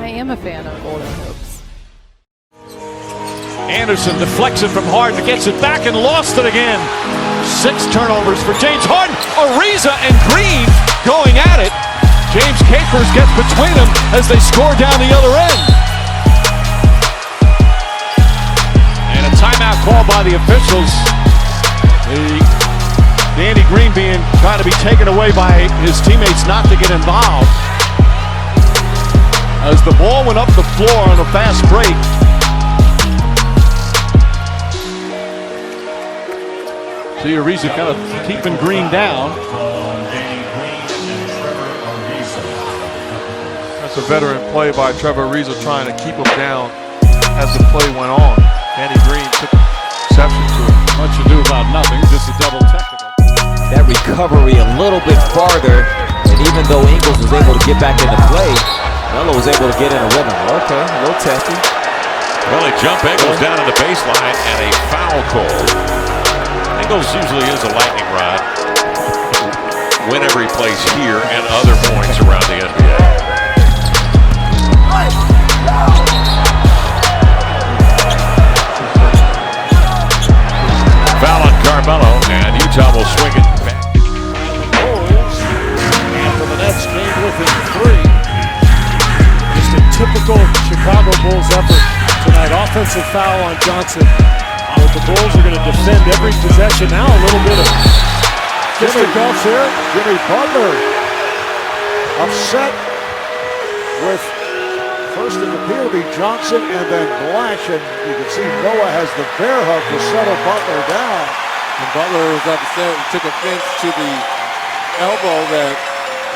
I am a fan of Golden Hoops. Anderson deflects it from Harden, gets it back and lost it again. 6 turnovers for James Harden. Ariza and Green going at it. James Capers gets between them as they score down the other end. And a timeout call by the officials. Danny Green trying to be taken away by his teammates not to get involved. As the ball went up the floor on a fast break. See Ariza kind of keeping Green down. That's a veteran play by Trevor Ariza trying to keep him down as the play went on. Danny Green took exception to it. Much ado about nothing, just a double technical. That recovery a little bit farther, and even though Ingles was able to get back into play, Melo was able to get in a rhythm. Okay, a little testy. Well, they jump Ingles down to the baseline and a foul call. Ingles usually is a lightning rod whenever he plays here and other points around the NBA. Foul on Carmelo, and Utah will swing it back. Bulls after the Nets came within 3. Just a typical Chicago Bulls effort tonight. Offensive foul on Johnson. But the Bulls are going to defend every possession. Now a little bit of fisticuffs here. Jimmy Butler upset with first it appeared to be Johnson and then Blash, and you can see Noah has the bear hug to settle Butler down. And Butler was upset and took offense to the elbow that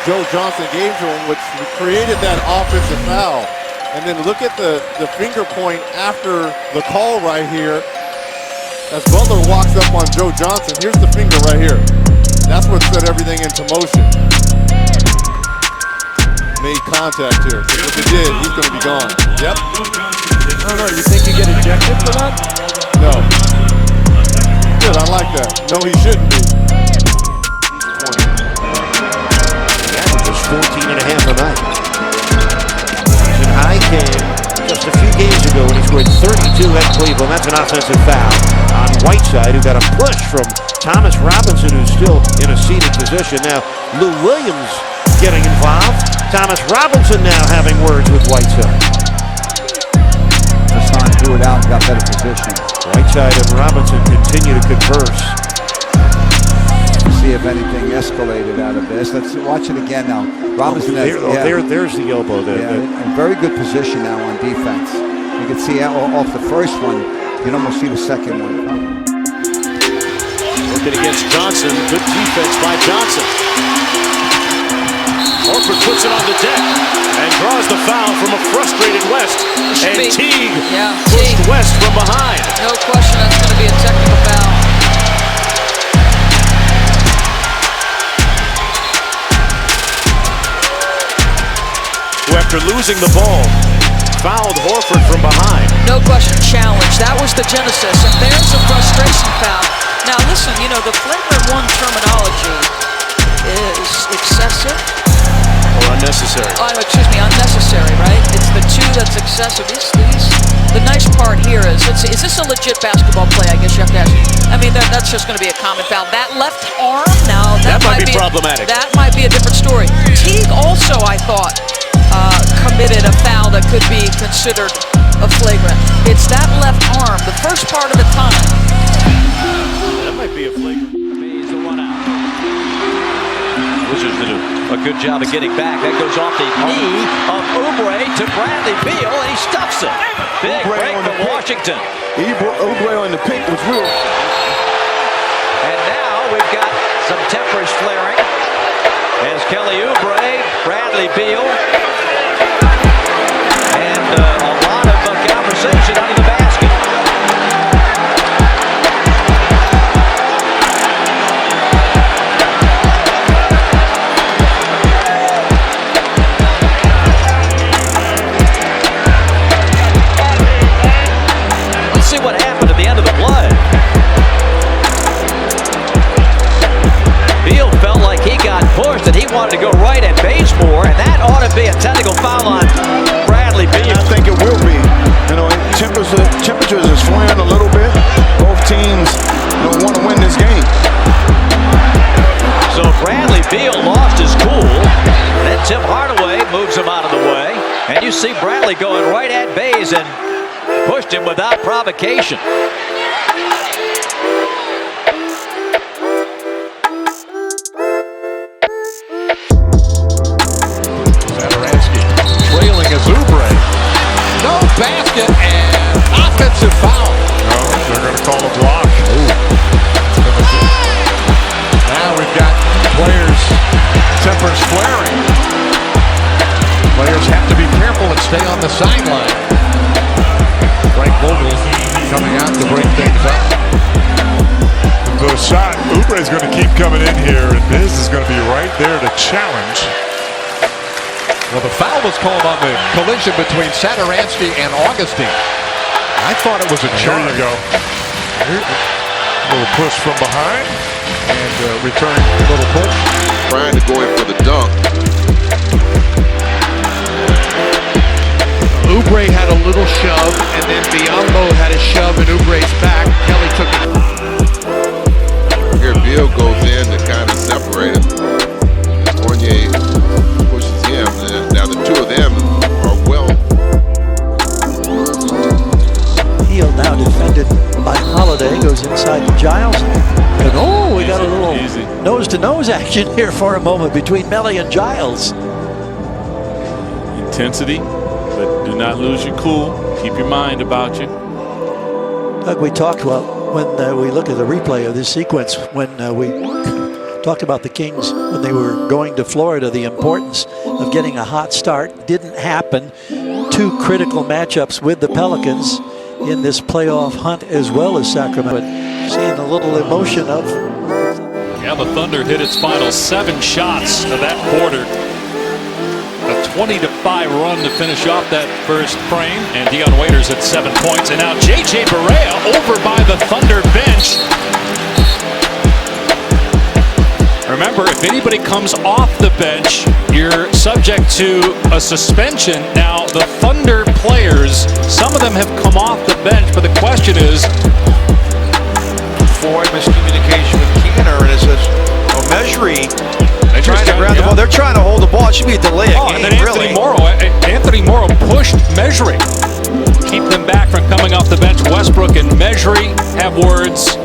Joe Johnson gave to him, which created that offensive foul. And then look at the finger point after the call right here. As Butler walks up on Joe Johnson, here's the finger right here. That's what set everything into motion. Made contact here. So if he did, he's going to be gone. Yep. I don't know, you think you get ejected for that? No. Good, I like that. No, he shouldn't be. Averages 14 and a half a night. And high came just a few games ago when he scored 32 at Cleveland. That's an offensive foul on Whiteside, who got a push from Thomas Robinson, who's still in a seated position. Now, Lou Williams getting involved. Thomas Robinson now having words with Whiteside. Hassan threw it out and got better position. Whiteside and Robinson continue to converse. See if anything escalated out of this. Let's watch it again now. Robinson has, there's the elbow there. Yeah, in very good position now on defense. You can see off the first one, you can almost see the second one. Looking against Johnson, good defense by Johnson. Horford puts it on the deck and draws the foul from a frustrated West. And Teague pushed West from behind. No question that's going to be a technical foul. After losing the ball, fouled Horford from behind. No question, challenge. That was the genesis, and there's a frustration foul. Now listen, you know, the flagrant 1 terminology is excessive. Or unnecessary. Excuse me, unnecessary, right? It's the 2 that's excessive. The nice part here is this a legit basketball play? I guess you have to ask. I mean, that's just going to be a common foul. That left arm, now that might be problematic. That might be a different story. Teague also, I thought, committed a foul that could be considered a flagrant. It's that left arm, the first part of the time. That might be a flagrant. He's the run out. Wizards to do a good job of getting back. That goes off the knee of Oubre to Bradley Beal, and he stuffs it. Big break from Washington. Oubre on the pick was real. And now we've got some tempers flaring as Kelly Oubre, Bradley Beal, and a lot of conversation under the basket. Let's see what happened at the end of the play. Beal felt like he got pushed and he wanted to go right at Bazemore, and that ought to be a technical foul on Bradley temperatures is flaring a little bit. Both teams don't want to win this game. So Bradley Beal lost his cool. Then Tim Hardaway moves him out of the way. And you see Bradley going right at Bays and pushed him without provocation. Trailing is Oubre. No basket and offensive foul. No, they're going to call a block. Now we've got players' tempers flaring. Players have to be careful and stay on the sideline. Frank Vogel coming out to break things up. The shot, Oubre is going to keep coming in here, and Biz is going to be right there to challenge. Well, the foul was called on the collision between Satoransky and Augustine. I thought it was a charge. There you go. A little push from behind, and return little push. Trying to go in for the dunk. Oubre had a little shove, and then Biombo had a shove in Oubre's back. Kelly took it. Here Beal goes in to kind of separate him. Fournier pushes him. Now the two of them are well. Beal now defended by Holiday, goes inside to Giles. And oh, we got a little nose-to-nose action here for a moment between Melly and Giles. Intensity, but do not lose your cool. Keep your mind about you. Doug, we talked about when we look at the replay of this sequence, when we talked about the Kings when they were going to Florida, the importance of getting a hot start. Didn't happen. Two critical matchups with the Pelicans in this playoff hunt as well as Sacramento. Seeing a little emotion of. Yeah, the Thunder hit its final 7 shots of that quarter. A 20-5 run to finish off that first frame, and Dion Waiters at 7 points, and now J.J. Barea over by the Thunder bench. Remember, if anybody comes off the bench, you're subject to a suspension. Now, the Thunder players, some of them have come off the bench, but the question is, Boy, miscommunication with Keener, and it says, oh, Measury trying to grab the ball. They're trying to hold the ball. It should be a delay of game, and then really. Anthony Morrow pushed Measury. Keep them back from coming off the bench. Westbrook and Measury have words.